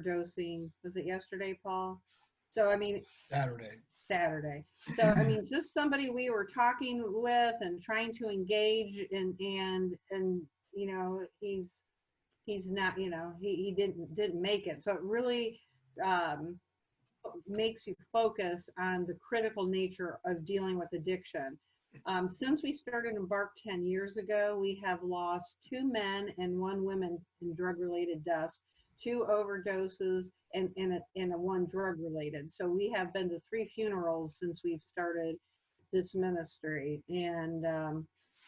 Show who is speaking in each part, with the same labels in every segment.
Speaker 1: overdosing. Was it yesterday, Paul? So, I mean,
Speaker 2: Saturday.
Speaker 1: Saturday. So, I mean, just somebody we were talking with and trying to engage, and he's not, he didn't make it. So it really um, makes you focus on the critical nature of dealing with addiction. Since we started Embark 10 years ago, we have lost 2 men and 1 woman in drug related deaths, 2 overdoses, and a 1 drug related. So we have been to 3 funerals since we've started this ministry. And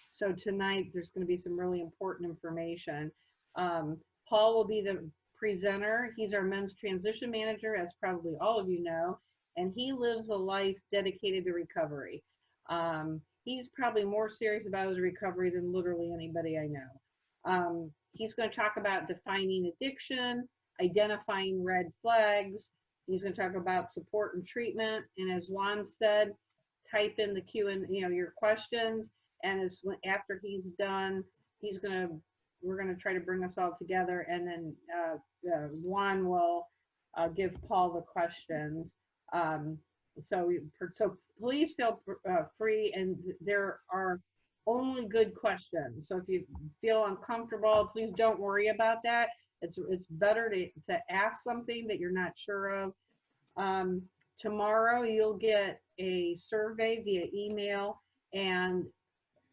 Speaker 1: so tonight there's going to be some really important information. Paul will be the presenter. He's our men's transition manager, as probably all of you know, and he lives a life dedicated to recovery. He's probably more serious about his recovery than literally anybody I know. He's going to talk about defining addiction, identifying red flags. He's going to talk about support and treatment. And as Juan said, type in the Q and your questions. And after he's done, we're going to try to bring us all together, and then Juan will give Paul the questions. So please feel free, and there are only good questions. So if you feel uncomfortable, please don't worry about that. It's better to ask something that you're not sure of. Tomorrow you'll get a survey via email, and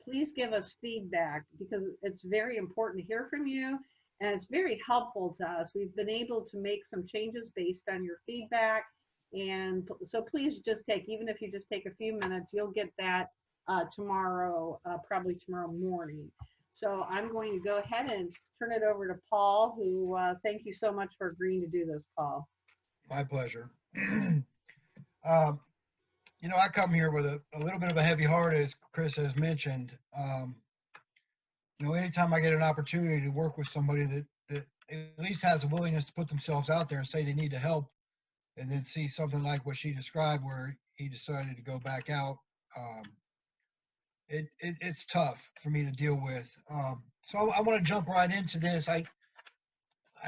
Speaker 1: please give us feedback, because it's very important to hear from you, and it's very helpful to us. We've been able to make some changes based on your feedback, and so please just even if you just take a few minutes, you'll get that tomorrow, probably tomorrow morning. So I'm going to go ahead and turn it over to Paul, who thank you so much for agreeing to do this, Paul.
Speaker 2: My pleasure. I come here with a little bit of a heavy heart, as Chris has mentioned. Anytime I get an opportunity to work with somebody that at least has a willingness to put themselves out there and say they need to help, and then see something like what she described where he decided to go back out, it's tough for me to deal with. So I want to jump right into this. I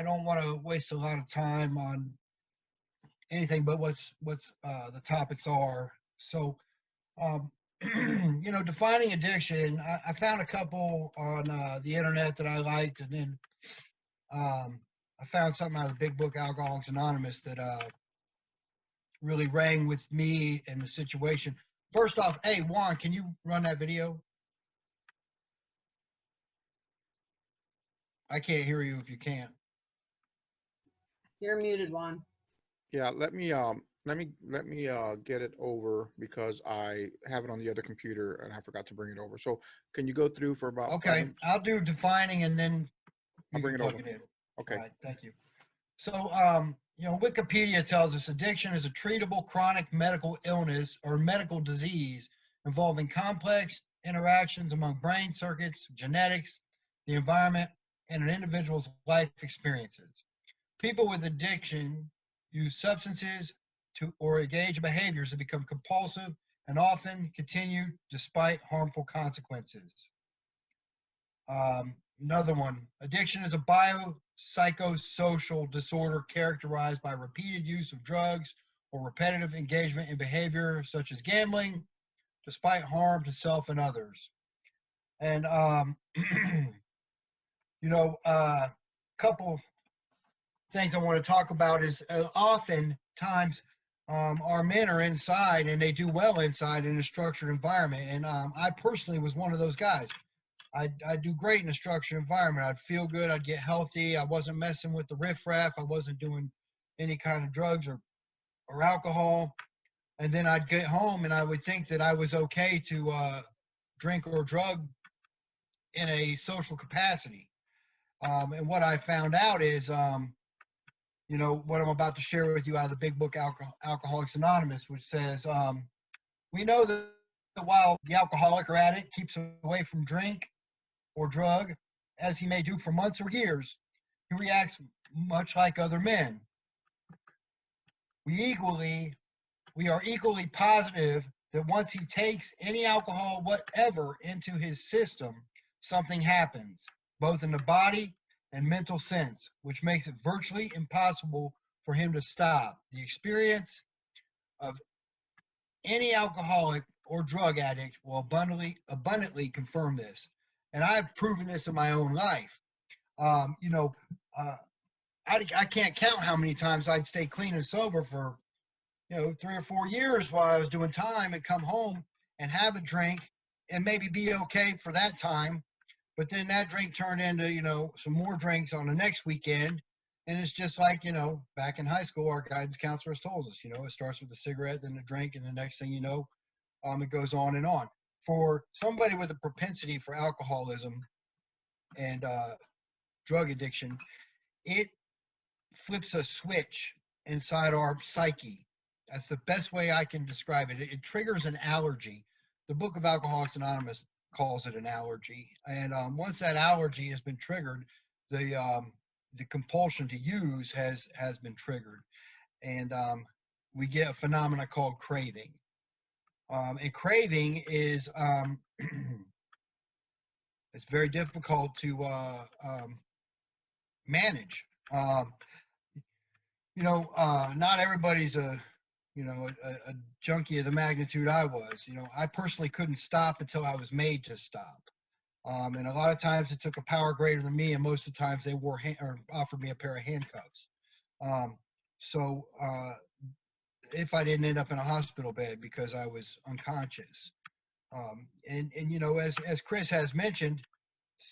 Speaker 2: don't want to waste a lot of time on anything but what's the topics are. So, defining addiction, I found a couple on the internet that I liked, and then I found something out of the big book, Alcoholics Anonymous, that really rang with me and the situation. First off, hey, Juan, can you run that video? I can't hear you if you can't.
Speaker 1: You're muted, Juan.
Speaker 3: Yeah, let me get it over, because I have it on the other computer and I forgot to bring it over. So can you go through for about
Speaker 2: Okay, I'll do defining and then
Speaker 3: I'll bring it over.
Speaker 2: in.
Speaker 3: Okay.
Speaker 2: All right, thank you. So, Wikipedia tells us addiction is a treatable chronic medical illness or medical disease involving complex interactions among brain circuits, genetics, the environment, and an individual's life experiences. People with addiction use substances or engage in behaviors that become compulsive and often continue despite harmful consequences. Another one, addiction is a biopsychosocial disorder characterized by repeated use of drugs or repetitive engagement in behavior such as gambling, despite harm to self and others. And, couple things I want to talk about is oftentimes our men are inside and they do well inside in a structured environment. And I personally was one of those guys. I'd do great in a structured environment. I'd feel good. I'd get healthy. I wasn't messing with the riffraff. I wasn't doing any kind of drugs or alcohol. And then I'd get home and I would think that I was okay to drink or drug in a social capacity. And what I found out is, what I'm about to share with you out of the big book, Alcoholics Anonymous, which says, we know that while the alcoholic or addict keeps away from drink or drug, as he may do for months or years, he reacts much like other men. We are equally positive that once he takes any alcohol, whatever, into his system, something happens, both in the body and mental sense, which makes it virtually impossible for him to stop. The experience of any alcoholic or drug addict will abundantly confirm this. And I've proven this in my own life. You know, I can't count how many times I'd stay clean and sober for, 3 or 4 years while I was doing time and come home and have a drink and maybe be okay for that time. But then that drink turned into, some more drinks on the next weekend. And it's just like, back in high school, our guidance counselors told us, it starts with a cigarette, then a drink, and the next thing you know, it goes on and on. For somebody with a propensity for alcoholism and drug addiction, it flips a switch inside our psyche. That's the best way I can describe it. It triggers an allergy. The Book of Alcoholics Anonymous calls it an allergy. And once that allergy has been triggered, the compulsion to use has been triggered. And we get a phenomena called craving. And craving is, it's very difficult to manage. Not everybody's a junkie of the magnitude I was. I personally couldn't stop until I was made to stop. And a lot of times it took a power greater than me, and most of the times they offered me a pair of handcuffs. So if I didn't end up in a hospital bed because I was unconscious. As Chris has mentioned,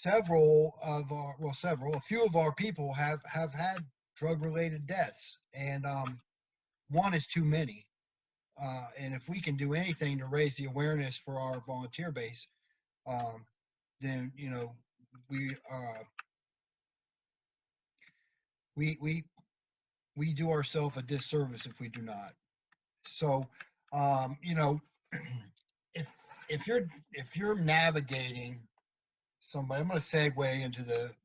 Speaker 2: a few of our people have had drug-related deaths, and one is too many. And if we can do anything to raise the awareness for our volunteer base, then we do ourselves a disservice if we do not. So, if you're navigating somebody, I'm going to segue into the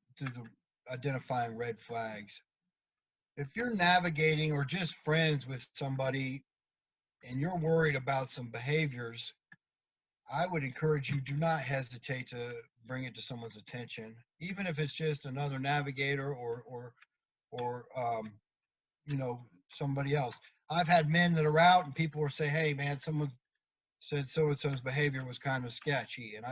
Speaker 2: identifying red flags. If you're navigating or just friends with somebody and you're worried about some behaviors, I would encourage you, do not hesitate to bring it to someone's attention, even if it's just another navigator or somebody else. I've had men that are out and people will say, "Hey man, someone said so-and-so's behavior was kind of sketchy," and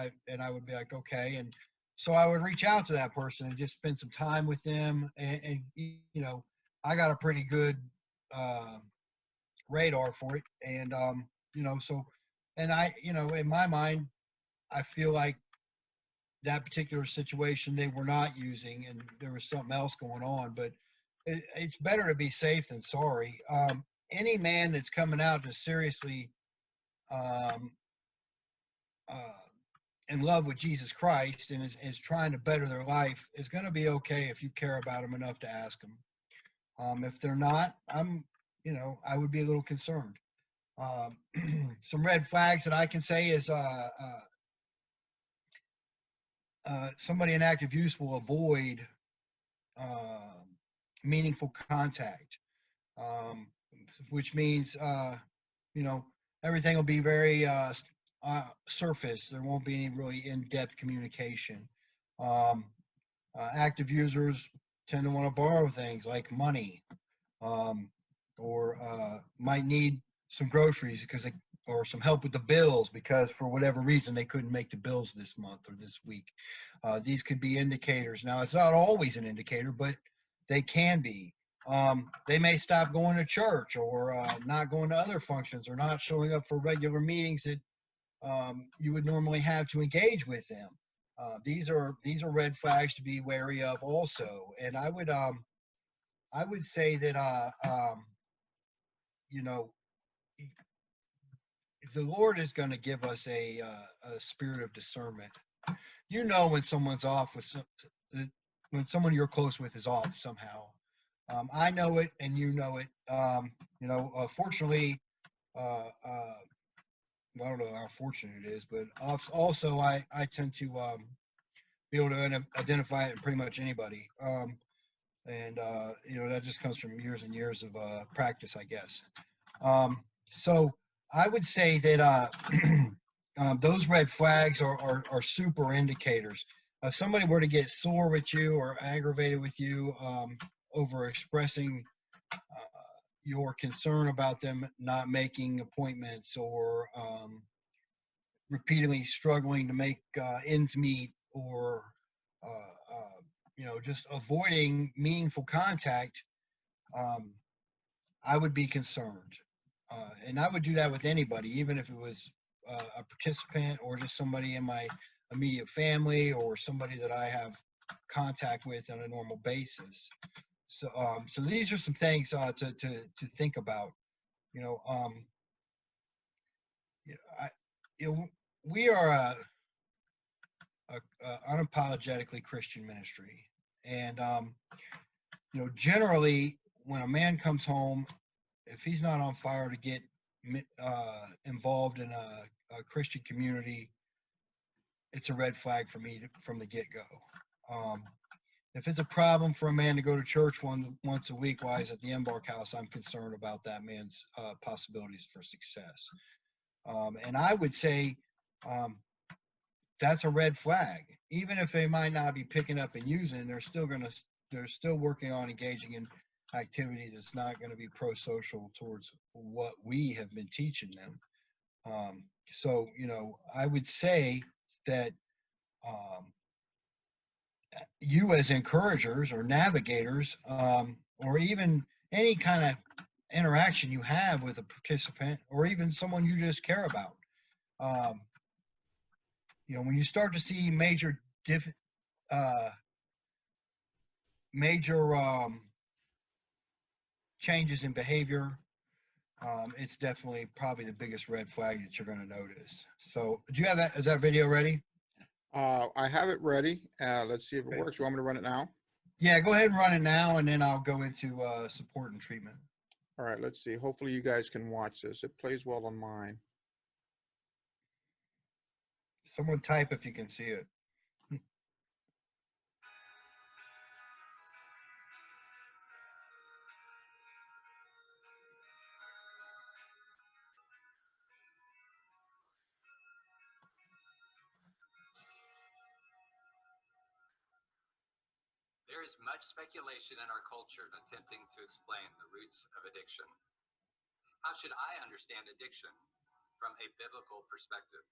Speaker 2: I would be like, okay. And so I would reach out to that person and just spend some time with them. And I got a pretty good radar for it. And, in my mind, I feel like that particular situation they were not using and there was something else going on. But it's better to be safe than sorry. Any man that's coming out to seriously in love with Jesus Christ and is trying to better their life is going to be okay if you care about them enough to ask them. If they're not, I would be a little concerned. Some red flags that I can say is somebody in active use will avoid meaningful contact, which means, everything will be very surface. There won't be any really in-depth communication. Active users tend to want to borrow things like money, or might need some groceries or some help with the bills because for whatever reason they couldn't make the bills this month or this week. These could be indicators. Now, it's not always an indicator, but they can be. They may stop going to church or not going to other functions or not showing up for regular meetings that you would normally have to engage with them. These are red flags to be wary of also. And I would say that the Lord is going to give us a spirit of discernment. When someone's off when someone you're close with is off somehow. I know it, and you know it. Fortunately, I don't know how fortunate it is, but also I tend to be able to identify it in pretty much anybody. That just comes from years and years of practice, I guess. So I would say that those red flags are super indicators. If somebody were to get sore with you or aggravated with you over expressing your concern about them not making appointments or repeatedly struggling to make ends meet or just avoiding meaningful contact, I would be concerned. And I would do that with anybody, even if it was a participant or just somebody in my immediate family or somebody that I have contact with on a normal basis. So these are some things to think about. You know, I, we are a unapologetically Christian ministry, and generally when a man comes home, if he's not on fire to get involved in a Christian community, it's a red flag for me from the get-go. If it's a problem for a man to go to church once a week while he's at the Embark House, I'm concerned about that man's possibilities for success. And I would say that's a red flag. Even if they might not be picking up and using, they're still working on engaging in activity that's not going to be pro-social towards what we have been teaching them. So I would say that you as encouragers or navigators, or even any kind of interaction you have with a participant or even someone you just care about, when you start to see major changes in behavior, it's definitely probably the biggest red flag that you're going to notice. So do you have that? Is that video ready?
Speaker 3: I have it ready. Let's see if it works. You want me to run it now?
Speaker 2: Yeah, go ahead and run it now, and then I'll go into support and treatment.
Speaker 3: All right, let's see. Hopefully you guys can watch this. It plays well on mine.
Speaker 2: Someone type if you can see it.
Speaker 4: There is much speculation in our culture attempting to explain the roots of addiction. How should I understand addiction from a biblical perspective?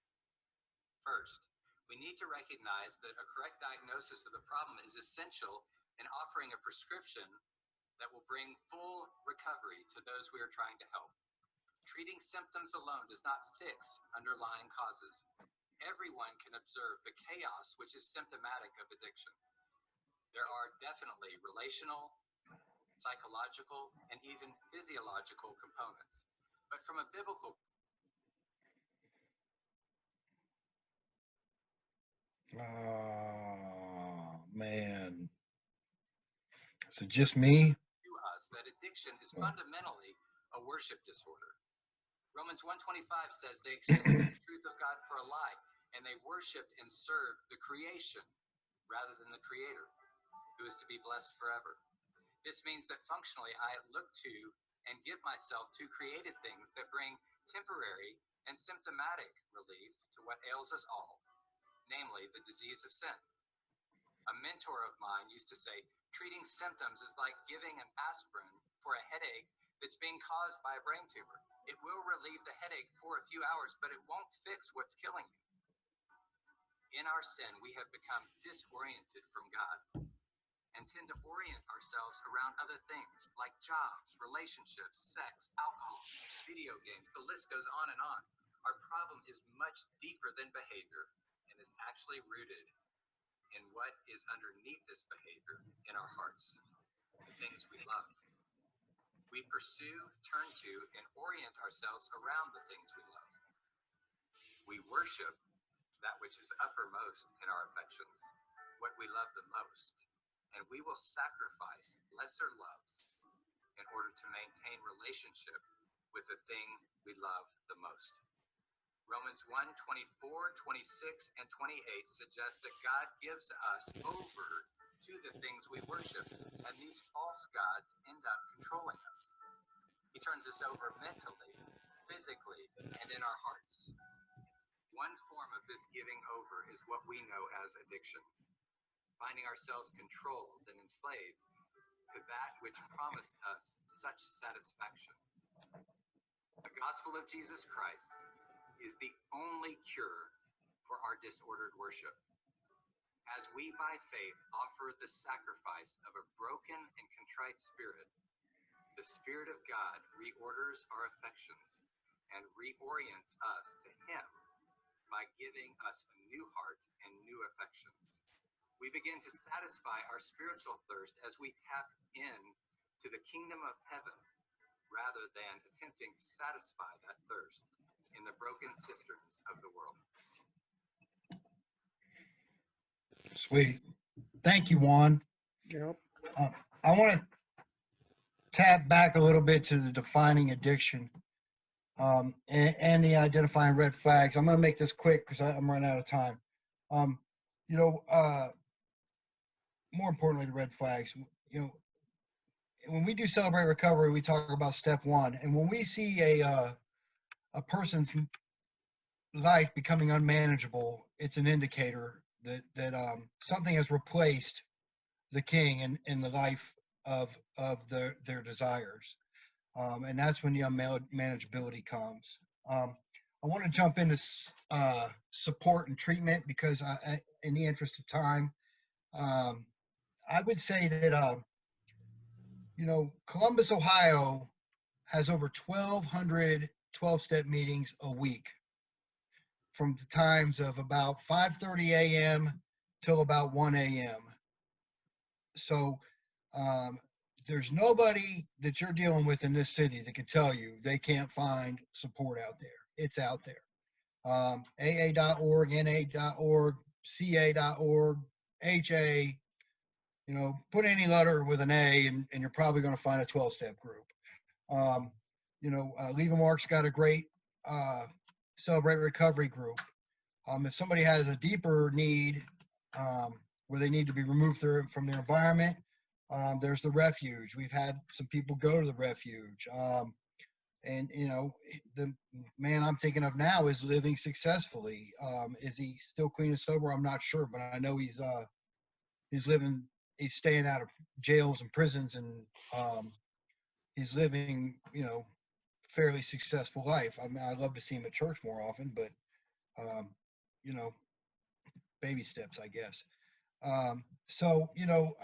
Speaker 4: First, we need to recognize that a correct diagnosis of the problem is essential in offering a prescription that will bring full recovery to those we are trying to help. Treating symptoms alone does not fix underlying causes. Everyone can observe the chaos which is symptomatic of addiction. There are definitely relational, psychological, and even physiological components. But from a biblical
Speaker 2: Oh, man. Is it just me?
Speaker 4: to us that addiction is fundamentally a worship disorder. Romans 1:25 says they exchanged the truth of God for a lie, and they worshiped and served the creation rather than the Creator, who is to be blessed forever. This means that functionally I look to and give myself to created things that bring temporary and symptomatic relief to what ails us all, namely the disease of sin. A mentor of mine used to say, treating symptoms is like giving an aspirin for a headache that's being caused by a brain tumor. It will relieve the headache for a few hours, but it won't fix what's killing you. In our sin, we have become disoriented from God and tend to orient ourselves around other things like jobs, relationships, sex, alcohol, video games. The list goes on and on. Our problem is much deeper than behavior and is actually rooted in what is underneath this behavior in our hearts, the things we love. We pursue, turn to, and orient ourselves around the things we love. We worship that which is uppermost in our affections, what we love the most, and we will sacrifice lesser loves in order to maintain relationship with the thing we love the most. Romans 1:24, 26, and 28 suggests that God gives us over to the things we worship, and these false gods end up controlling us. He turns us over mentally, physically, and in our hearts. One form of this giving over is what we know as addiction. Finding ourselves controlled and enslaved to that which promised us such satisfaction. The gospel of Jesus Christ is the only cure for our disordered worship. As we by faith offer the sacrifice of a broken and contrite spirit, the Spirit of God reorders our affections and reorients us to Him by giving us a new heart and new affections. We begin to satisfy our spiritual thirst as we tap in to the kingdom of heaven rather than attempting to satisfy that thirst in the broken cisterns of the world.
Speaker 2: Sweet. Thank you, Juan.
Speaker 3: Yep.
Speaker 2: I want to tap back a little bit to the defining addiction and the identifying red flags. I'm going to make this quick because I'm running out of time. You know, more importantly, the red flags. You know, when we do Celebrate Recovery, we talk about step one. And when we see a person's life becoming unmanageable, it's an indicator that something has replaced the king in the life of their desires. And that's when the unmanageability comes. I want to jump into support and treatment because in the interest of time, I would say that, you know, Columbus, Ohio has over 1,200 12-step meetings a week from the times of about 5:30 a.m. till about 1 a.m. So there's nobody that you're dealing with in this city that can tell you they can't find support out there. It's out there. AA.org, NA.org, CA.org, HA, you know, put any letter with an A and you're probably going to find a 12-step group. You know, Leave a Mark's got a great Celebrate Recovery group. If somebody has a deeper need where they need to be removed from their environment, there's the refuge. We've had some people go to the refuge. And, you know, the man I'm thinking of now is living successfully. Is he still clean and sober? I'm not sure, but I know he's staying out of jails and prisons, and he's living, you know, fairly successful life. I mean, I'd love to see him at church more often, but, you know, baby steps, I guess. So, you know,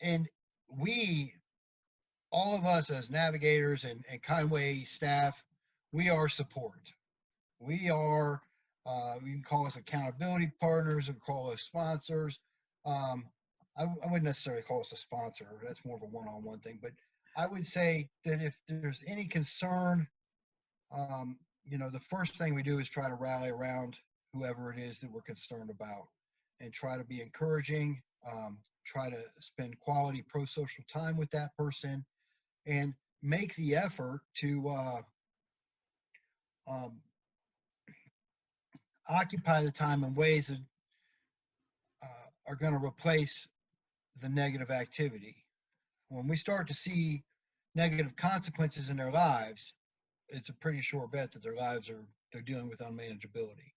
Speaker 2: and we, all of us as navigators and Kindway staff, we are support. We are, you can call us accountability partners or call us sponsors. I wouldn't necessarily call us a sponsor. That's more of a one-on-one thing. But I would say that if there's any concern, you know, the first thing we do is try to rally around whoever it is that we're concerned about and try to be encouraging, try to spend quality pro-social time with that person and make the effort to occupy the time in ways that are going to replace the negative activity. When we start to see negative consequences in their lives, it's a pretty sure bet that their lives they're dealing with unmanageability.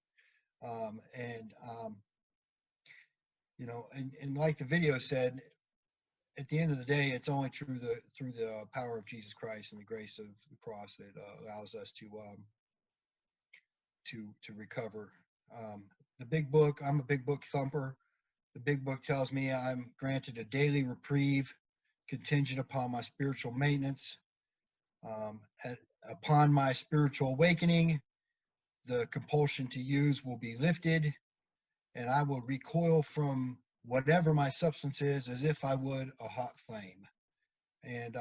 Speaker 2: You know, and like the video said, at the end of the day, it's only through the power of Jesus Christ and the grace of the cross that allows us to recover. The big book, I'm a big book thumper. The big book tells me I'm granted a daily reprieve contingent upon my spiritual maintenance. Upon my spiritual awakening, the compulsion to use will be lifted, and I will recoil from whatever my substance is as if I would a hot flame. And,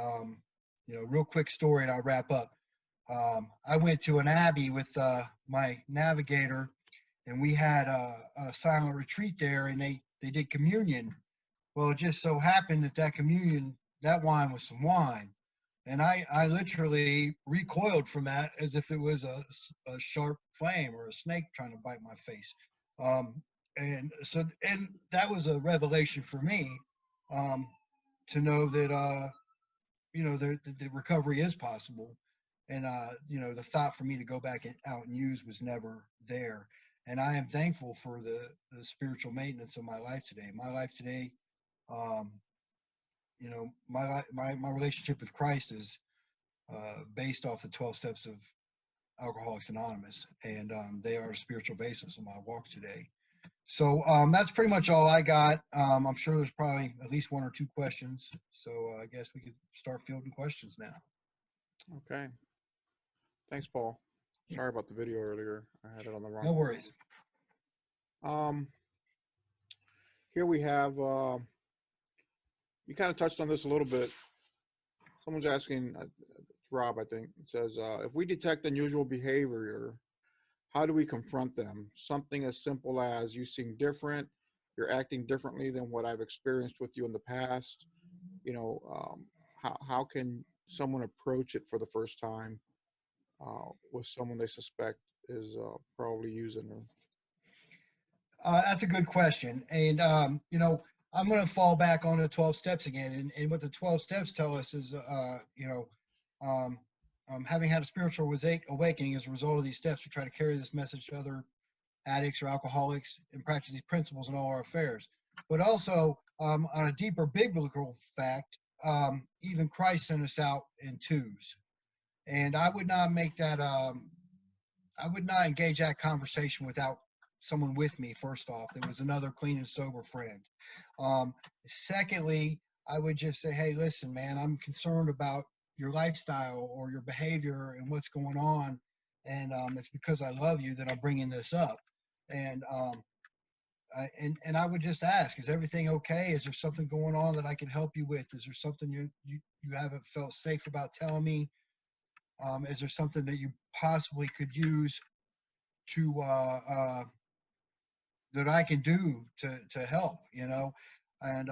Speaker 2: you know, real quick story and I'll wrap up. I went to an abbey with my navigator, and we had a silent retreat there, and they did communion. Well, it just so happened that communion, that wine was some wine. And I literally recoiled from that as if it was a sharp flame or a snake trying to bite my face. And that was a revelation for me to know that, you know, the recovery is possible. And, you know, the thought for me to go back out and use was never there. And I am thankful for the spiritual maintenance of my life today. My life today, you know, my relationship with Christ is based off the 12 steps of Alcoholics Anonymous, and they are a spiritual basis of my walk today. So that's pretty much all I got. I'm sure there's probably at least one or two questions. So I guess we could start fielding questions now.
Speaker 3: Okay. Thanks, Paul. Sorry about the video earlier. I had it on the wrong.
Speaker 2: No worries.
Speaker 3: Here we have, you kind of touched on this a little bit. Someone's asking, Rob, I think, it says, if we detect unusual behavior, how do we confront them? Something as simple as you seem different, you're acting differently than what I've experienced with you in the past. You know, how can someone approach it for the first time with someone they suspect is probably using them?
Speaker 2: That's a good question. And, you know, I'm going to fall back on the 12 steps again. And what the 12 steps tell us is, you know, having had a spiritual awakening as a result of these steps, we try to carry this message to other addicts or alcoholics and practice these principles in all our affairs. But also, on a deeper biblical fact, even Christ sent us out in twos. And I would not make that, I would not engage that conversation without someone with me, first off. There was another clean and sober friend. Secondly, I would just say, hey, listen, man, I'm concerned about your lifestyle or your behavior and what's going on. And it's because I love you that I'm bringing this up. And I would just ask, is everything okay? Is there something going on that I can help you with? Is there something you haven't felt safe about telling me? Is there something that you possibly could use to that I can do to help, you know, and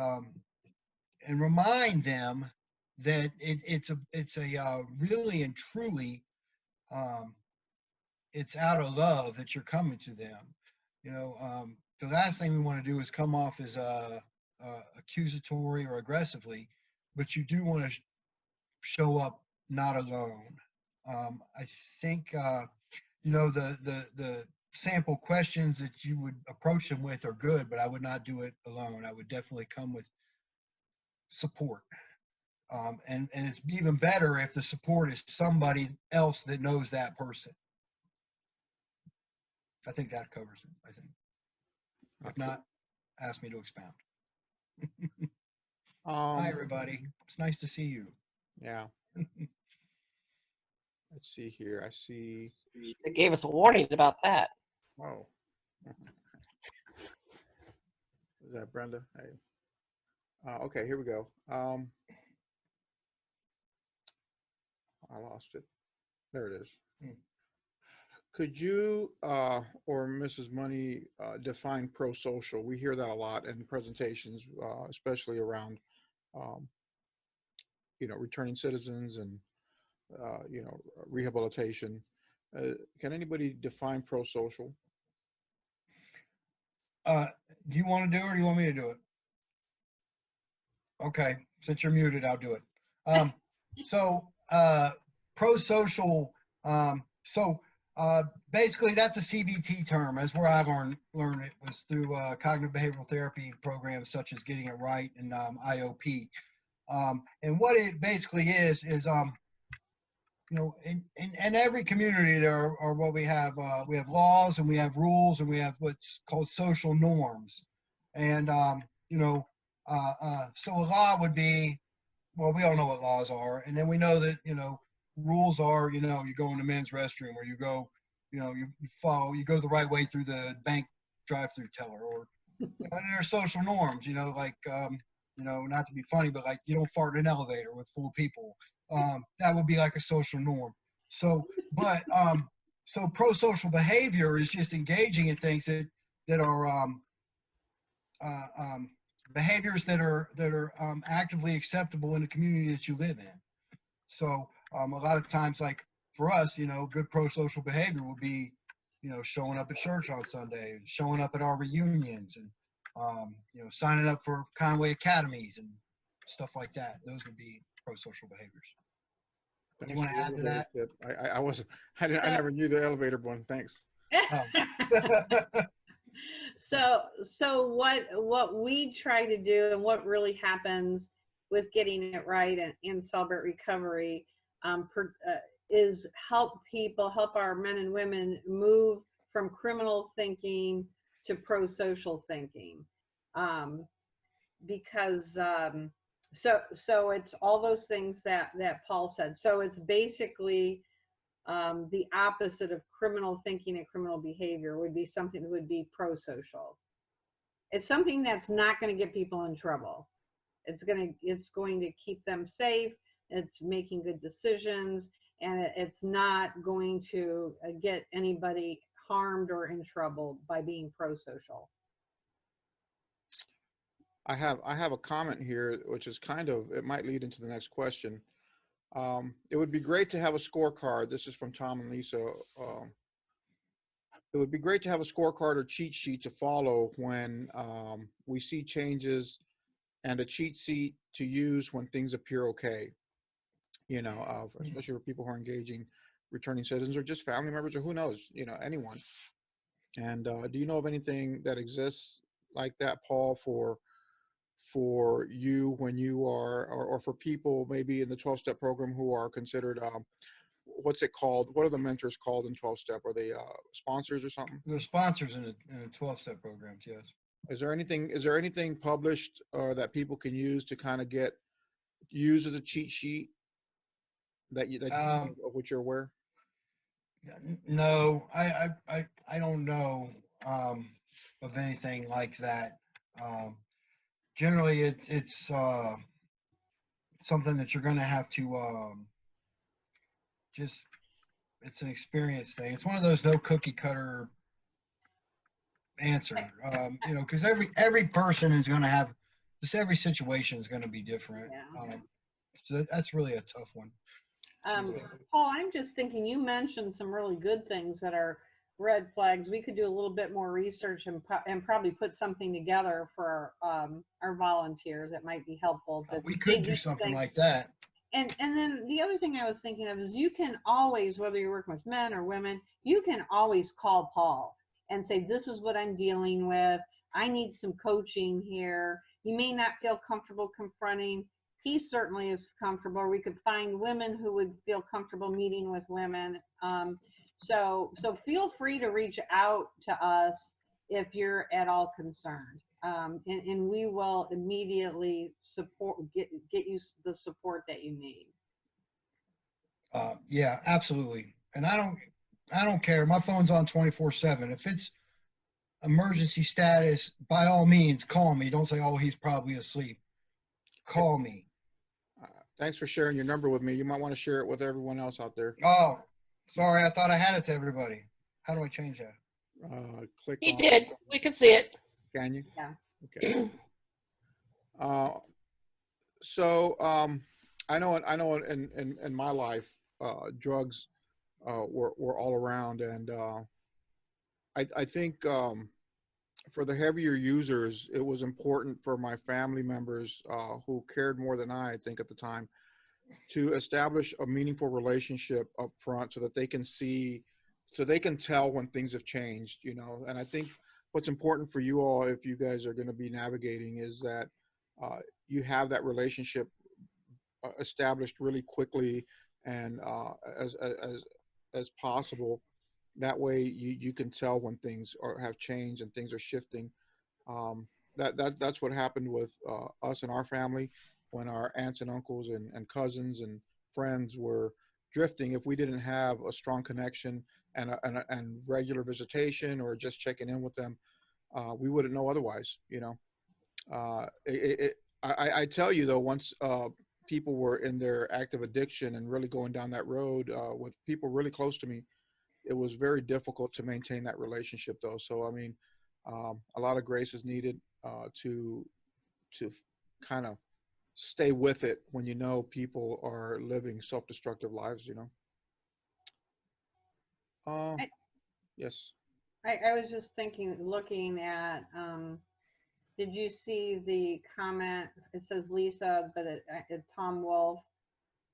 Speaker 2: remind them that it's a really and truly it's out of love that you're coming to them, you know. The last thing we want to do is come off as accusatory or aggressively, but you do want to show up not alone. I think you know, the sample questions that you would approach them with are good, but I would not do it alone. I would definitely come with support. And it's even better if the support is somebody else that knows that person. I think that covers it, I think. If not, ask me to expound. Hi, everybody. It's nice to see you.
Speaker 3: Yeah. Let's see here. I see.
Speaker 5: They gave us a warning about that.
Speaker 3: Oh. Is that Brenda? Hey. Okay, here we go. I lost it. There it is. Could you or Mrs. Money define pro-social? We hear that a lot in presentations, especially around, you know, returning citizens and, you know, rehabilitation. Can anybody define pro-social?
Speaker 2: Do you want to do it or do you want me to do it? Okay, since you're muted, I'll do it. So pro-social, basically that's a CBT term. That's where I learned it was through cognitive behavioral therapy programs such as Getting It Right and IOP. And what it basically is you know, in every community there are what we have laws and we have rules and we have what's called social norms. And you know, so a law would be, well, we all know what laws are, and then we know that, you know, rules are, you know, you go in the men's restroom, or you go, you know, you go the right way through the bank drive-through teller, or you know, and there are social norms, you know, like you know, not to be funny, but like you don't fart in an elevator with full people. That would be like a social norm. So, but so pro-social behavior is just engaging in things that are behaviors that are actively acceptable in the community that you live in. So a lot of times, like for us, you know, good pro-social behavior would be, you know, showing up at church on Sunday, showing up at our reunions, and you know, signing up for Kindway academies and stuff like that. Those would be pro-social behaviors.
Speaker 3: Thanks
Speaker 2: You want to
Speaker 3: for the
Speaker 2: add to
Speaker 3: elevator
Speaker 2: that?
Speaker 3: tip. I wasn't. I never knew the elevator one. Thanks.
Speaker 1: So what we try to do and what really happens with getting it right and Celebrate Recovery is help our men and women move from criminal thinking to pro-social thinking. Because so it's all those things that Paul said. So it's basically the opposite of criminal thinking and criminal behavior would be something that would be pro-social. It's something that's not going to get people in trouble. It's going to keep them safe. It's making good decisions, and it's not going to get anybody harmed or in trouble by being pro-social.
Speaker 3: I have a comment here, which is kind of, it might lead into the next question. It would be great to have a scorecard. This is from Tom and Lisa. It would be great to have a scorecard or cheat sheet to follow when we see changes, and a cheat sheet to use when things appear okay. You know, especially for people who are engaging returning citizens or just family members or who knows, you know, anyone. And do you know of anything that exists like that, Paul, for you when you are, or for people maybe in the 12-step program who are considered, what's it called? What are the mentors called in 12-step? Are they sponsors or something?
Speaker 2: They're sponsors in the 12-step programs, yes.
Speaker 3: Is there anything published that people can use to kind of use as a cheat sheet that of which you're aware?
Speaker 2: No, I don't know of anything like that. Generally, it's something that you're going to have to just, it's an experience thing. It's one of those no cookie cutter answer, you know, because every person is going to have this. Every situation is going to be different.
Speaker 1: Yeah.
Speaker 2: So that's really a tough one.
Speaker 1: Paul, I'm just thinking, you mentioned some really good things that are red flags. We could do a little bit more research and probably put something together for our volunteers. It might be helpful.
Speaker 2: We could do something like that.
Speaker 1: And then the other thing I was thinking of is, you can always, whether you're working with men or women, you can always call Paul and say, this is what I'm dealing with. I need some coaching here. You may not feel comfortable confronting. He certainly is comfortable. We could find women who would feel comfortable meeting with women. So feel free to reach out to us if you're at all concerned. And we will immediately get you the support that you need.
Speaker 2: Yeah, absolutely. And I don't care. My phone's on 24/7. If it's emergency status, by all means, call me. Don't say, oh, he's probably asleep. Call me.
Speaker 3: Thanks for sharing your number with me. You might want to share it with everyone else out there.
Speaker 2: Oh, sorry. I thought I had it to everybody. How do I change that?
Speaker 3: Click
Speaker 5: He
Speaker 3: on.
Speaker 5: did. We could see it.
Speaker 3: Can you?
Speaker 1: Yeah.
Speaker 3: Okay. I know in my life, drugs were all around, and I think for the heavier users, it was important for my family members who cared more than I think at the time, to establish a meaningful relationship up front so that they can see, so they can tell when things have changed, you know. And I think what's important for you all, if you guys are going to be navigating, is that you have that relationship established really quickly and as possible. That way you can tell when things have changed and things are shifting. That's what happened with us and our family when our aunts and uncles and cousins and friends were drifting. If we didn't have a strong connection and regular visitation or just checking in with them, we wouldn't know otherwise, you know. I tell you though, once people were in their active addiction and really going down that road with people really close to me, it was very difficult to maintain that relationship though. So, I mean, a lot of grace is needed to kind of stay with it when you know people are living self-destructive lives, you know. Yes.
Speaker 1: I was just thinking, looking at, did you see the comment? It says Lisa, but it's Tom Wolf.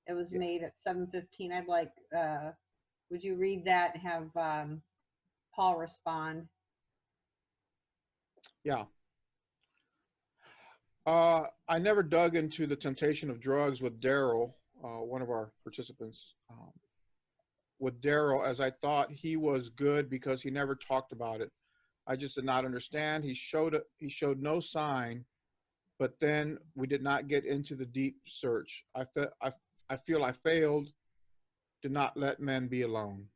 Speaker 1: It was made at 7:15. I'd like, would you read that and have Paul respond?
Speaker 3: Yeah. I never dug into the temptation of drugs with Daryl, one of our participants. With Daryl, as I thought he was good because he never talked about it. I just did not understand. He showed no sign, but then we did not get into the deep search. I feel I failed to not let men be alone.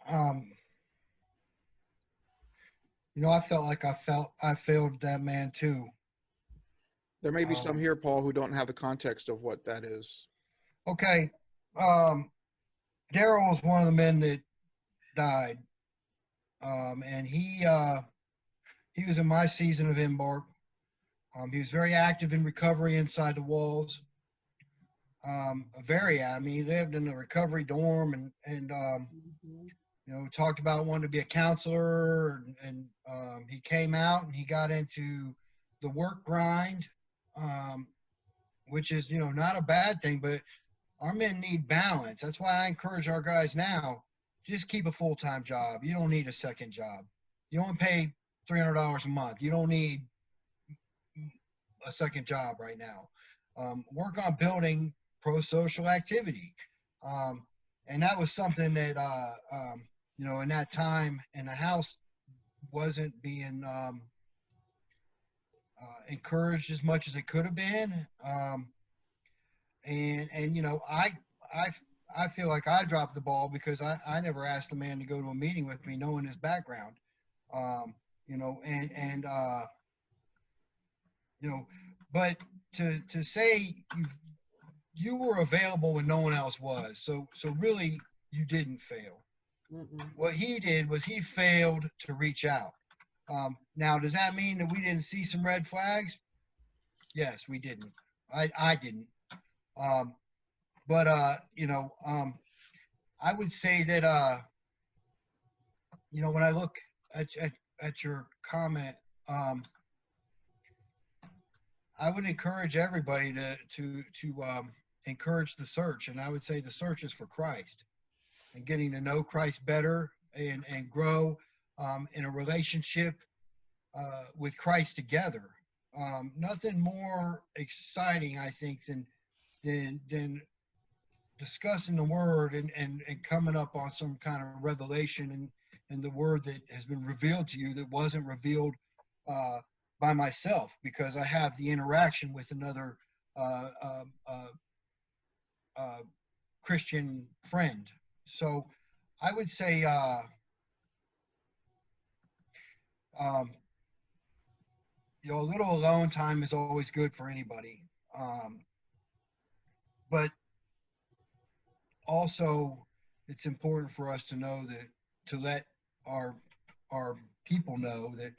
Speaker 2: Um, I felt like I failed that man too.
Speaker 3: There may be some here, Paul, who don't have the context of what that is.
Speaker 2: Okay. Daryl was one of the men that died. And he was in my season of embark. He was very active in recovery inside the walls. I mean, he lived in a recovery dorm and talked about wanting to be a counselor, and he came out and he got into the work grind, which is, not a bad thing, but our men need balance. That's why I encourage our guys now, just keep a full-time job. You don't need a second job. You only pay $300 a month. You don't need a second job right now. Work on building pro-social activity. And that was something that, in that time in the house wasn't being encouraged as much as it could have been. I feel like I dropped the ball because I never asked the man to go to a meeting with me knowing his background. But to say you were available when no one else was, so really you didn't fail. What he did was he failed to reach out. Now, does that mean that we didn't see some red flags? Yes, we didn't. I didn't. But I would say that when I look at your comment, I would encourage everybody to encourage the search, and I would say the search is for Christ and getting to know Christ better and grow in a relationship with Christ together. Nothing more exciting, I think, than discussing the word and coming up on some kind of revelation and the word that has been revealed to you that wasn't revealed by myself, because I have the interaction with another Christian friend. So I would say a little alone time is always good for anybody. But also it's important for us to know that, to let our people know that,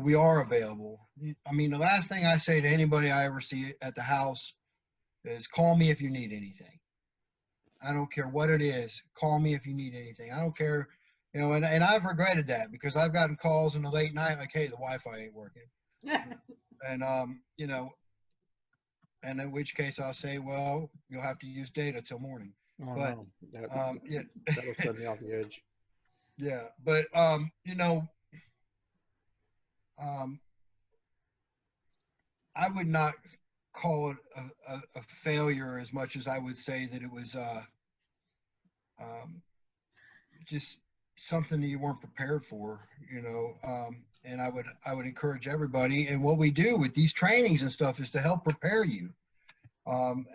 Speaker 2: we are available. I mean, the last thing I say to anybody I ever see at the house is call me if you need anything. I don't care what it is. Call me if you need anything. I don't care, and I've regretted that, because I've gotten calls in the late night like, hey, the Wi-Fi ain't working. And, and in which case I'll say, well, you'll have to use data till morning.
Speaker 3: Oh,
Speaker 2: But,
Speaker 3: no.
Speaker 2: yeah.
Speaker 3: That'll set me off the edge.
Speaker 2: Yeah. But, I would not call it a failure as much as I would say that it was just something that you weren't prepared for, and I would encourage everybody. And what we do with these trainings and stuff is to help prepare you. So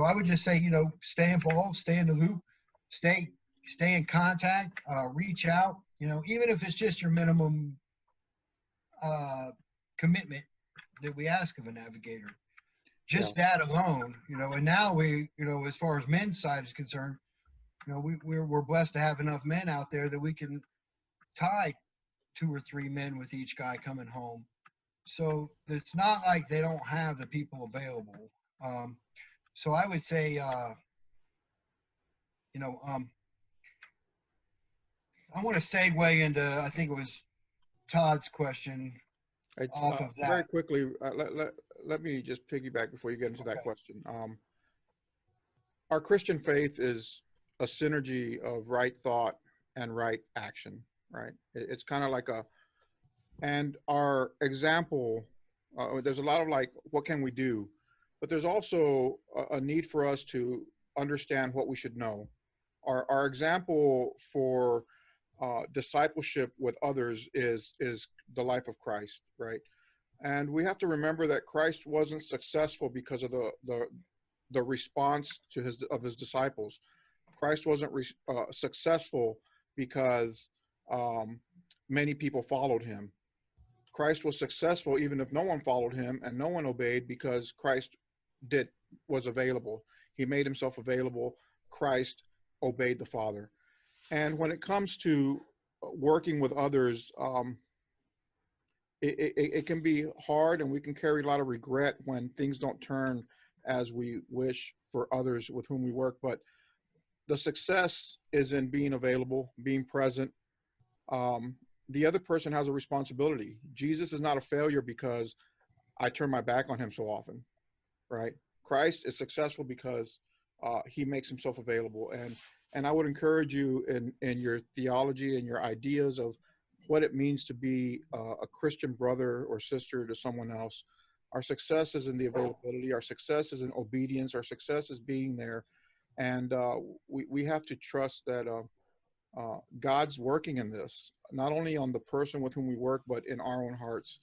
Speaker 2: I would just say, stay involved, stay in the loop, stay in contact, reach out, even if it's just your minimum commitment that we ask of a navigator. Just that alone, and now we, as far as men's side is concerned, we're blessed to have enough men out there that we can tie 2 or 3 men with each guy coming home. So it's not like they don't have the people available. So I would say, I want to segue into, I think it was Todd's question. Off of that.
Speaker 3: Very quickly, let me just piggyback before you get into that question. Our Christian faith is a synergy of right thought and right action, right? It's kind of like And our example, there's a lot of like, what can we do? But there's also a need for us to understand what we should know. Our example for discipleship with others is the life of Christ, right? And we have to remember that Christ wasn't successful because of the response to his disciples. Christ wasn't successful because many people followed him. Christ was successful even if no one followed him and no one obeyed, because Christ was available. He made himself available. Christ obeyed the Father. And when it comes to working with others, it can be hard, and we can carry a lot of regret when things don't turn as we wish for others with whom we work. But the success is in being available, being present. The other person has a responsibility. Jesus is not a failure because I turn my back on him so often, right? Christ is successful because he makes himself available. And I would encourage you in your theology and your ideas of what it means to be a Christian brother or sister to someone else. Our success is in the availability. Our success is in obedience. Our success is being there. And we have to trust that God's working in this, not only on the person with whom we work, but in our own hearts.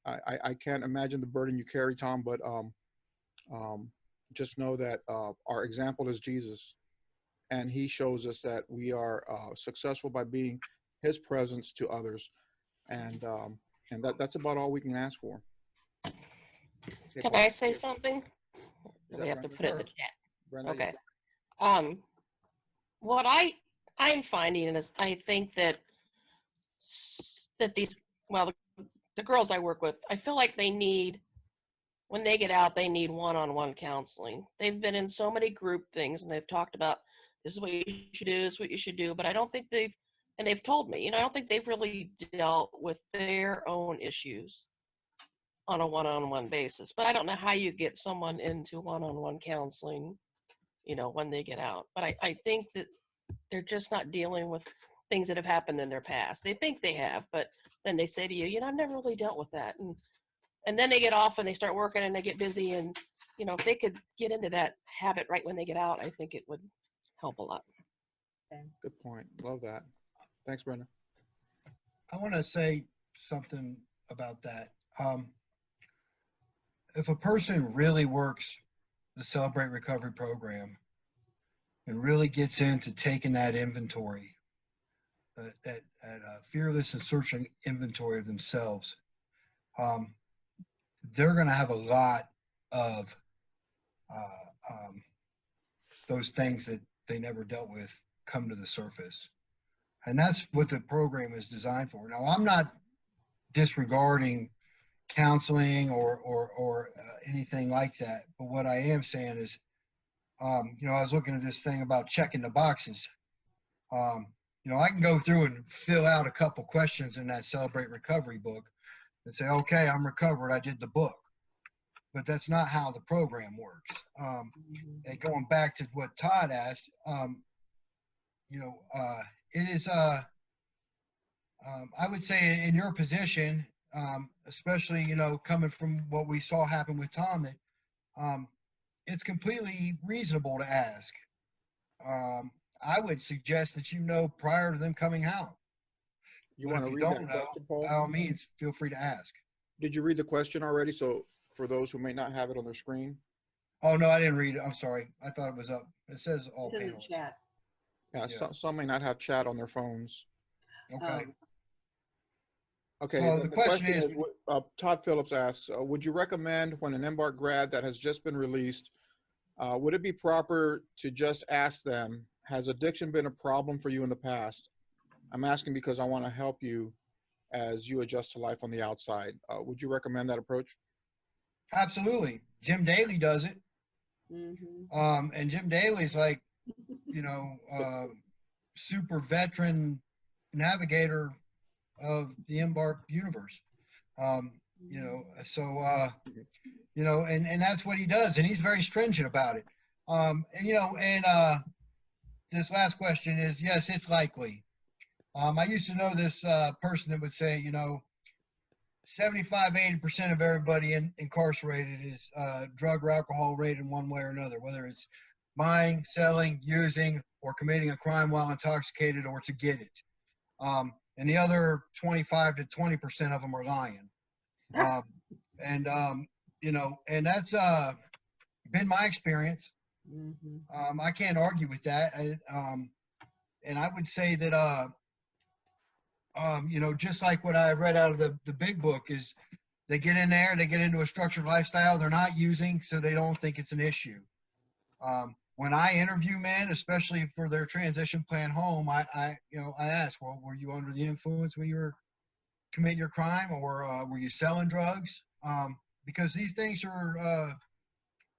Speaker 3: I can't imagine the burden you carry, Tom, but just know that our example is Jesus. And he shows us that we are successful by being his presence to others. And that's about all we can ask for.
Speaker 5: Can I say something?
Speaker 3: Is
Speaker 5: We
Speaker 3: that
Speaker 5: have to
Speaker 3: Brenda?
Speaker 5: put it in the
Speaker 2: Sure.
Speaker 5: chat.
Speaker 3: Brenda,
Speaker 5: Okay. What I'm finding is I think that these, well, the girls I work with, I feel like they need, when they get out, they need one-on-one counseling. They've been in so many group things and they've talked about this is what you should do, this is what you should do, but I don't think they've told me, I don't think they've really dealt with their own issues on a one-on-one basis. But I don't know how you get someone into one-on-one counseling, when they get out. But I think that they're just not dealing with things that have happened in their past. They think they have, but then they say to you, I've never really dealt with that. And then they get off and they start working and they get busy. And, if they could get into that habit right when they get out, I think it would help a lot.
Speaker 3: good point. Love that. Thanks, Brenda.
Speaker 2: I want to say something about that. If a person really works the Celebrate Recovery program and really gets into taking that inventory, that fearless and searching inventory of themselves, they're going to have a lot of those things that they never dealt with come to the surface. And that's what the program is designed for. Now, I'm not disregarding counseling or anything like that, but what I am saying is, I was looking at this thing about checking the boxes. I can go through and fill out a couple questions in that Celebrate Recovery book and say, okay, I'm recovered, I did the book. But that's not how the program works. And going back to what Todd asked, it is, I would say in your position, especially, coming from what we saw happen with Tom, that it's completely reasonable to ask. I would suggest that prior to them coming out.
Speaker 3: You
Speaker 2: But
Speaker 3: want
Speaker 2: if
Speaker 3: to
Speaker 2: you
Speaker 3: read
Speaker 2: don't
Speaker 3: that
Speaker 2: know,
Speaker 3: question, Paul?
Speaker 2: by all means, feel free to ask.
Speaker 3: Did you read the question already? So for those who may not have it on their screen.
Speaker 2: Oh, no, I didn't read it. I'm sorry. I thought it was up. It says all
Speaker 1: It's in the
Speaker 2: panels.
Speaker 1: chat.
Speaker 3: Yeah,
Speaker 2: Yeah.
Speaker 3: some may not have chat on their phones.
Speaker 2: Okay.
Speaker 3: Okay,
Speaker 2: So
Speaker 3: the
Speaker 2: the question is,
Speaker 3: Todd Phillips asks, would you recommend when an Embark grad that has just been released, would it be proper to just ask them, has addiction been a problem for you in the past? I'm asking because I want to help you as you adjust to life on the outside. Would you recommend that approach?
Speaker 2: absolutely. Jim Daly does it.
Speaker 1: Mm-hmm.
Speaker 2: And Jim Daly's like, super veteran navigator of the Embark universe. And that's what he does. And he's very stringent about it. This last question is, yes, it's likely. I used to know this person that would say, 75–80% of everybody incarcerated is drug or alcohol related in one way or another, whether it's buying, selling, using, or committing a crime while intoxicated or to get it. And the other 25 to 20% of them are lying. And, and that's been my experience. I can't argue with that. And I would say that, just like what I read out of the big book is they get in there, they get into a structured lifestyle they're not using, so they don't think it's an issue. When I interview men, especially for their transition plan home, I ask, well, were you under the influence when you were committing your crime, or were you selling drugs? Because these things are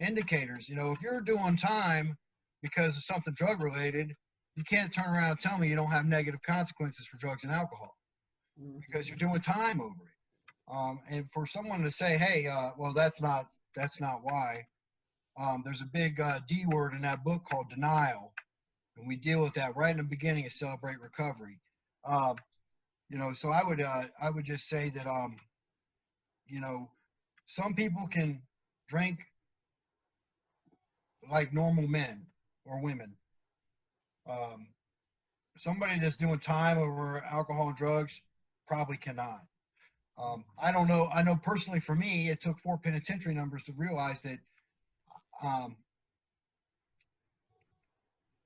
Speaker 2: indicators. If you're doing time because of something drug related, you can't turn around and tell me you don't have negative consequences for drugs and alcohol because you're doing time over it. And for someone to say, hey, well, that's not why. There's a big D word in that book called denial, and we deal with that right in the beginning of Celebrate Recovery. So I would just say that some people can drink like normal men or women. Somebody that's doing time over alcohol and drugs probably cannot. I don't know. I know personally for me, it took 4 penitentiary numbers to realize that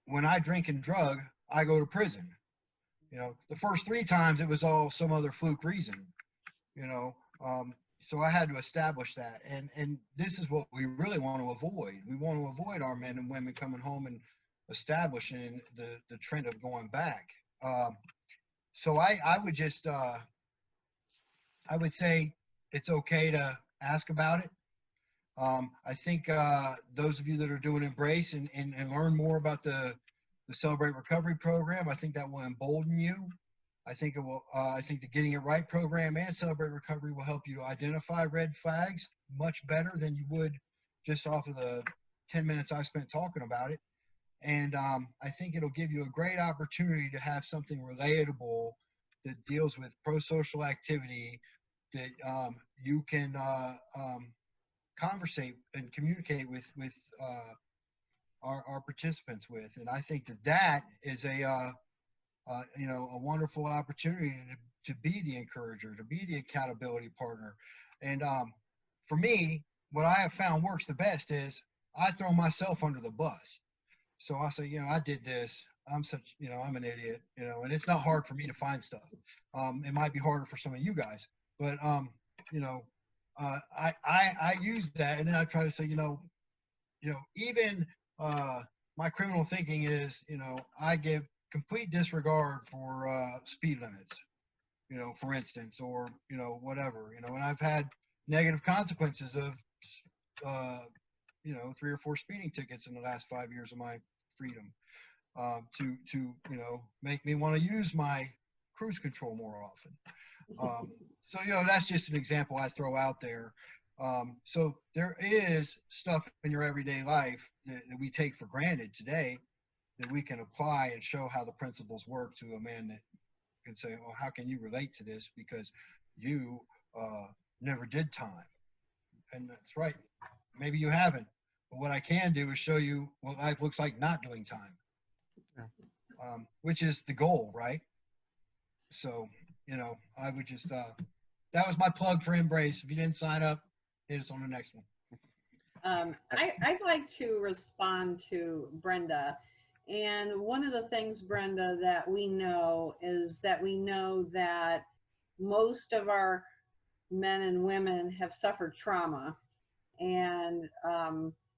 Speaker 2: when I drink and drug, I go to prison. The first 3 times it was all some other fluke reason, so I had to establish that. And this is what we really want to avoid. We want to avoid our men and women coming home and establishing the trend of going back. So I would just, I would say it's okay to ask about it. I think those of you that are doing Embrace and learn more about the Celebrate Recovery program, I think that will embolden you. I think it will. I think the Getting It Right program and Celebrate Recovery will help you identify red flags much better than you would just off of the 10 minutes I spent talking about it. And I think it'll give you a great opportunity to have something relatable that deals with pro-social activity that you can conversate and communicate with our participants with. And I think that is a wonderful opportunity to be the encourager, to be the accountability partner. And for me, what I have found works the best is I throw myself under the bus. So I say, I did this. I'm such, I'm an idiot, and it's not hard for me to find stuff. It might be harder for some of you guys, but I use that, and then I try to say, even my criminal thinking is, I give complete disregard for speed limits, for instance, or whatever, and I've had negative consequences of 3 or 4 speeding tickets in the last 5 years of my freedom, to make me want to use my cruise control more often. So that's just an example I throw out there. So there is stuff in your everyday life that we take for granted today that we can apply and show how the principles work to a man that can say, well, how can you relate to this because you never did time? And that's right. Maybe you haven't. But what I can do is show you what life looks like not doing time, which is the goal, right? So, I would just, that was my plug for Embrace. If you didn't sign up, hit us on the next one.
Speaker 1: I'd like to respond to Brenda. And one of the things, Brenda, that we know is that most of our men and women have suffered trauma. And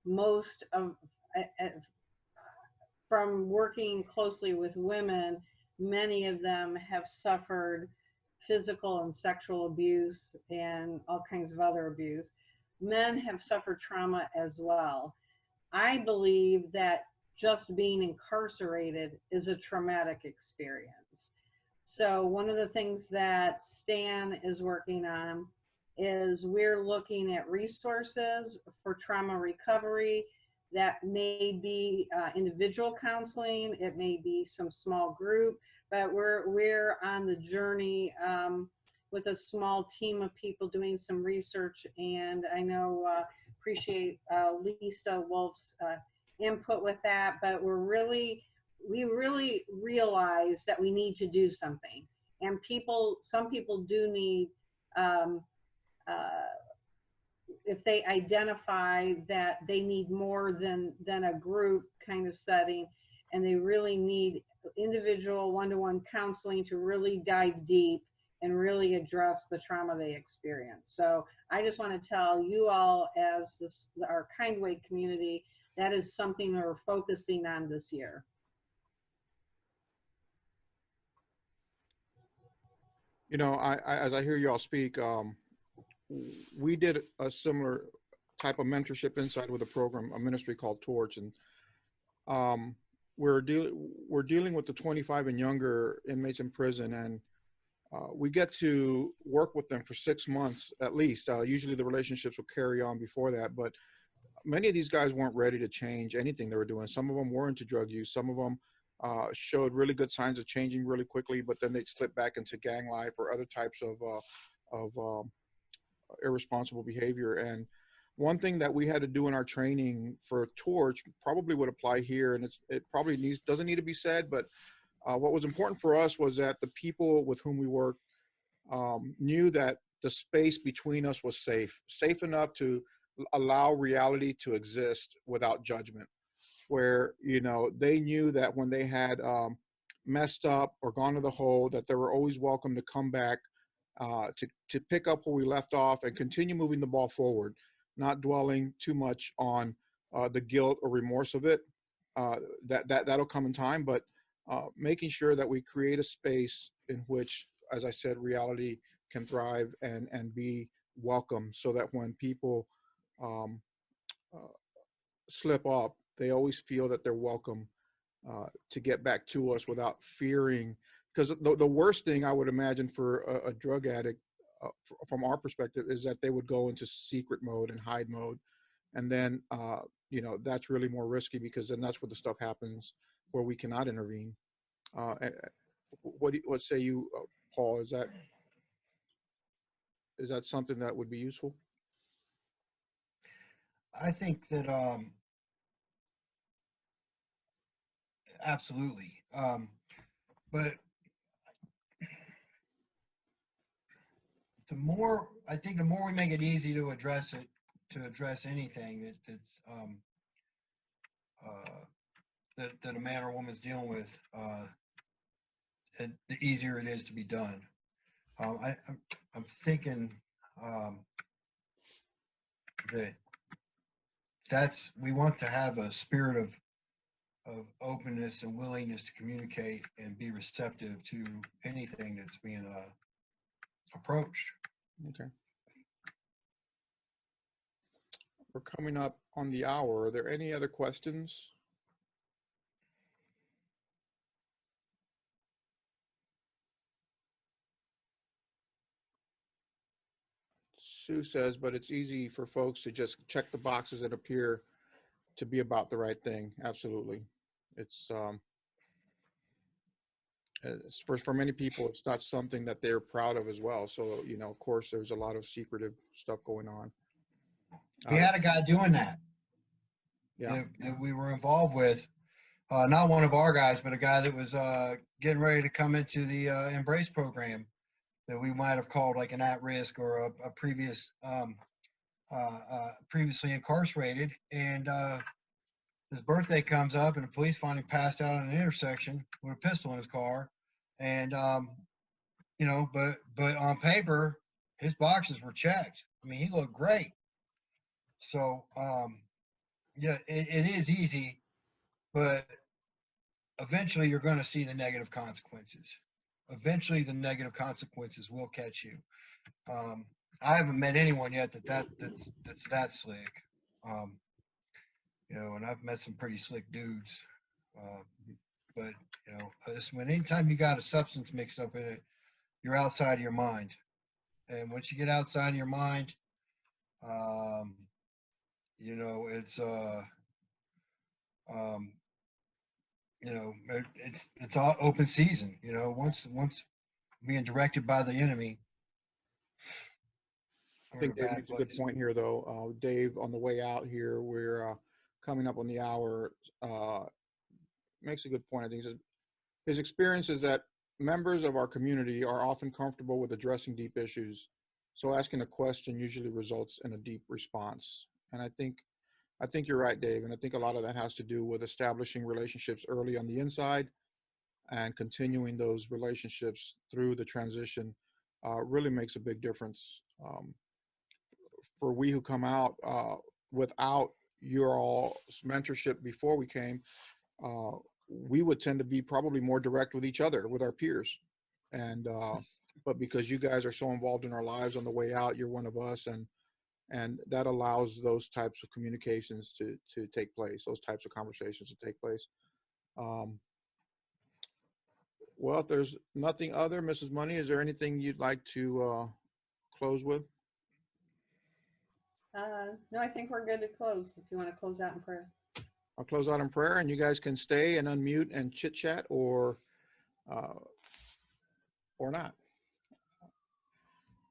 Speaker 1: most of, from working closely with women, many of them have suffered physical and sexual abuse and all kinds of other abuse. Men have suffered trauma as well. I believe that just being incarcerated is a traumatic experience. So one of the things that Stan is working on is we're looking at resources for trauma recovery. That may be individual counseling, it may be some small group, but we're on the journey with a small team of people doing some research, and I know appreciate Lisa Wolf's input with that, but we really realize that we need to do something, and some people do need um, if they identify that they need more than a group kind of setting, and they really need individual one-to-one counseling to really dive deep and really address the trauma they experience. So I just want to tell you all, as our Kindway community, that is something that we're focusing on this year.
Speaker 3: You know, as I hear you all speak, we did a similar type of mentorship inside with a program, a ministry called Torch, and we're dealing with the 25 and younger inmates in prison, and we get to work with them for 6 months at least. Usually the relationships will carry on before that, but many of these guys weren't ready to change anything they were doing. Some of them were into drug use. Some of them showed really good signs of changing really quickly, but then they'd slip back into gang life or other types of irresponsible behavior. And one thing that we had to do in our training for Torch probably would apply here, and it probably doesn't need to be said, but what was important for us was that the people with whom we worked knew that the space between us was safe enough to allow reality to exist without judgment, where, you know, they knew that when they had messed up or gone to the hole, that they were always welcome to come back to pick up where we left off and continue moving the ball forward, not dwelling too much on the guilt or remorse of it. That'll come in time, but making sure that we create a space in which, as I said, reality can thrive and be welcome, so that when people slip up, they always feel that they're welcome to get back to us without fearing. Because the worst thing I would imagine for a drug addict, from our perspective, is that they would go into secret mode and hide mode. And then, you know, that's really more risky, because then that's where the stuff happens where we cannot intervene. What say you, Paul? Is that something that would be useful?
Speaker 2: I think that absolutely. But the more we make it easy to address anything that a man or woman's dealing with, the easier it is to be done. I'm thinking that we want to have a spirit of openness and willingness to communicate and be receptive to anything that's being approached.
Speaker 3: Okay. We're coming up on the hour. Are there any other questions? Sue says, but it's easy for folks to just check the boxes that appear to be about the right thing. Absolutely. It's for many people, it's not something that they're proud of as well. So, you know, of course, there's a lot of secretive stuff going on.
Speaker 2: We had a guy doing that.
Speaker 3: Yeah.
Speaker 2: That we were involved with. Not one of our guys, but a guy that was getting ready to come into the Embrace program, that we might have called like an at-risk or a previous previously incarcerated. And his birthday comes up, and the police find him passed out at an intersection with a pistol in his car. And you know, but on paper, his boxes were checked. I mean, he looked great. So yeah, it is easy, but eventually you're going to see the negative consequences. Eventually the negative consequences will catch you. I haven't met anyone yet that's that slick. You know, and I've met some pretty slick dudes. But you know, anytime you got a substance mixed up in it, you're outside of your mind. And once you get outside of your mind, you know, it's you know, it's all open season. You know, once being directed by the enemy,
Speaker 3: I
Speaker 2: we're in a
Speaker 3: think Dave
Speaker 2: bad
Speaker 3: makes a good
Speaker 2: place.
Speaker 3: point here, though. Dave, on the way out here, we're coming up on the hour. Makes a good point. I think his experience is that members of our community are often comfortable with addressing deep issues. So asking a question usually results in a deep response. And I think you're right, Dave. And I think a lot of that has to do with establishing relationships early on the inside and continuing those relationships through the transition really makes a big difference. For we who come out without your all's mentorship before we came, uh, we would tend to be probably more direct with each other, with our peers. And but because you guys are so involved in our lives on the way out, you're one of us, and that allows those types of communications to take place, those types of conversations to take place. Um, well, if there's nothing other, Mrs. Money, is there anything you'd like to close with?
Speaker 1: No, I think we're good to close. If you want to close out in prayer.
Speaker 3: I'll close out in prayer, and you guys can stay and unmute and chit chat or not.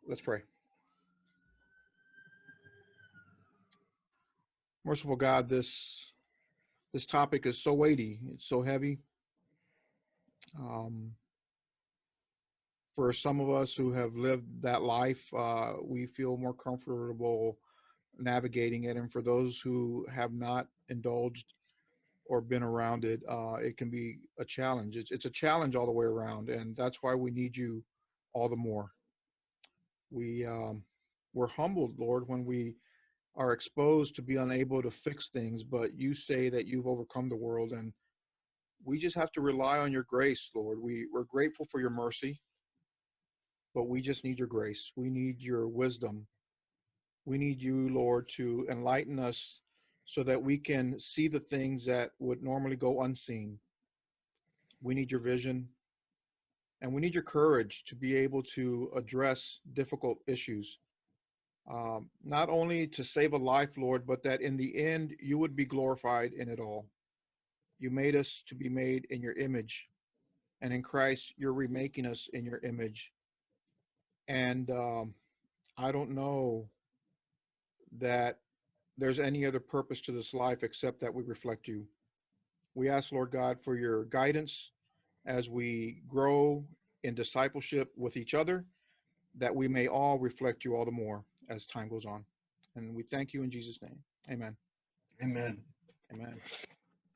Speaker 3: Let's pray. Merciful God, this topic is so weighty. It's so heavy. For some of us who have lived that life, we feel more comfortable navigating it. And for those who have not indulged or been around it, it can be a challenge. It's a challenge all the way around. And that's why we need you all the more. We're humbled, Lord, when we are exposed to be unable to fix things, but you say that you've overcome the world, and we just have to rely on your grace, Lord. We're grateful for your mercy, but we just need your grace. We need your wisdom. We need you, Lord, to enlighten us so that we can see the things that would normally go unseen. We need your vision, and we need your courage to be able to address difficult issues. Not only to save a life, Lord, but that in the end, you would be glorified in it all. You made us to be made in your image, and in Christ, you're remaking us in your image. And I don't know that there's any other purpose to this life except that we reflect you. We ask, Lord God, for your guidance as we grow in discipleship with each other, that we may all reflect you all the more as time goes on. And we thank you in Jesus' name. Amen.
Speaker 2: Amen.
Speaker 3: Amen.